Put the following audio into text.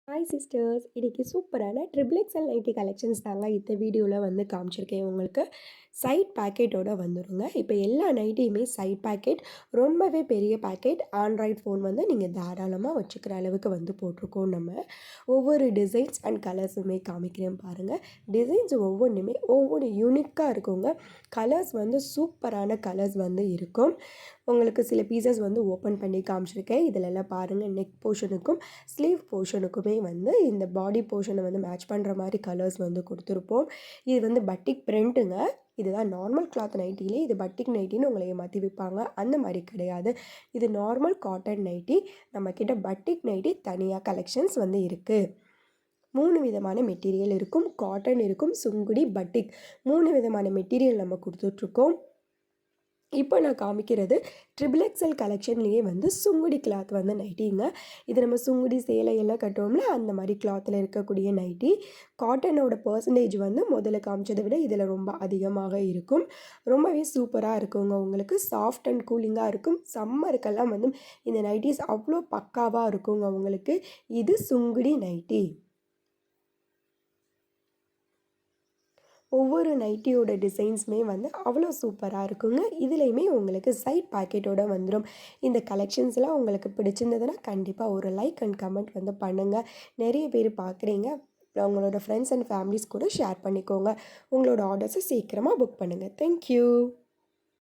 Hi sisters, இன்னைக்கு சூப்பரான triple XL nightie collections தாங்க இந்த வீடியோவில் வந்து காமிச்சிருக்கேன் உங்களுக்கு. சைட் பேக்கெட்டோட வந்துடுங்க. இப்போ எல்லா நைட்டியுமே சைட் பேக்கெட், ரொம்பவே பெரிய பேக்கெட். ஆண்ட்ராய்ட் ஃபோன் வந்து நீங்கள் தாராளமாக வச்சுக்கிற அளவுக்கு வந்து போட்டிருக்கோம். நம்ம ஒவ்வொரு டிசைன்ஸ் அண்ட் கலர்ஸுமே காமிக்கிறேன் பாருங்கள். டிசைன்ஸ் ஒவ்வொன்றுமே ஒவ்வொரு யூனிக்காக இருக்குங்க. கலர்ஸ் வந்து சூப்பரான கலர்ஸ் வந்து இருக்கும். உங்களுக்கு சில பீசஸ் வந்து ஓப்பன் பண்ணி காமிச்சிருக்கேன். இதிலெல்லாம் பாருங்கள், நெக் போர்ஷனுக்கும் ஸ்லீவ் போர்ஷனுக்குமே வந்து இந்த பாடி போர்ஷனை வந்து மேட்ச் பண்ணுற மாதிரி கலர்ஸ் வந்து கொடுத்துருப்போம். இது வந்து பட்டிக் பிரிண்ட்டுங்க. இதுதான் நார்மல் கிளாத் நைட்டிலே இது பட்டிக் நைட்டின்னு உங்களை மாற்றி விற்பாங்க, அந்த மாதிரி கிடையாது. இது நார்மல் காட்டன் நைட்டி. நம்மக்கிட்ட பட்டிக் நைட்டி தனியாக கலெக்ஷன்ஸ் வந்து இருக்குது. 3 விதமான மெட்டீரியல் இருக்கும். காட்டன் இருக்கும், சுங்குடி, பட்டிக் 3 விதமான மெட்டீரியல் நம்ம கொடுத்துட்ருக்கோம். இப்போ நான் காமிக்கிறது ட்ரிபிள் எக்ஸ்எல் கலெக்ஷன்லேயே வந்து சுங்குடி கிளாத் வந்து நைட்டிங்க. இது நம்ம சுங்குடி சேலை எல்லாம் கட்டுவோம்ல, அந்த மாதிரி கிளாத்தில் இருக்கக்கூடிய நைட்டி. காட்டனோட பர்சன்டேஜ் வந்து முதல்ல காமிச்சதை விட இதில் ரொம்ப அதிகமாக இருக்கும். ரொம்பவே சூப்பராக இருக்குங்க. உங்களுக்கு சாஃப்ட் அண்ட் கூலிங்காக இருக்கும். சம்மருக்கெல்லாம் வந்து இந்த நைட்டிஸ் அவ்வளோ பக்காவாக இருக்குங்க உங்களுக்கு. இது சுங்குடி நைட்டி. ஒவ்வொரு நைட்டியோட டிசைன்ஸுமே வந்து அவ்வளோ சூப்பராக இருக்குங்க. இதுலேயுமே உங்களுக்கு சைட் பேக்கெட்டோட வந்துடும். இந்த கலெக்ஷன்ஸ்லாம் உங்களுக்கு பிடிச்சிருந்ததுன்னா கண்டிப்பாக ஒரு லைக் அண்ட் கமெண்ட் வந்து பண்ணுங்கள். நிறைய பேர் பார்க்குறீங்க, உங்களோட ஃப்ரெண்ட்ஸ் அண்ட் ஃபேமிலிஸ் கூட ஷேர் பண்ணிக்கோங்க. உங்களோட ஆர்டர்ஸை சீக்கிரமாக புக் பண்ணுங்கள். தேங்க்யூ.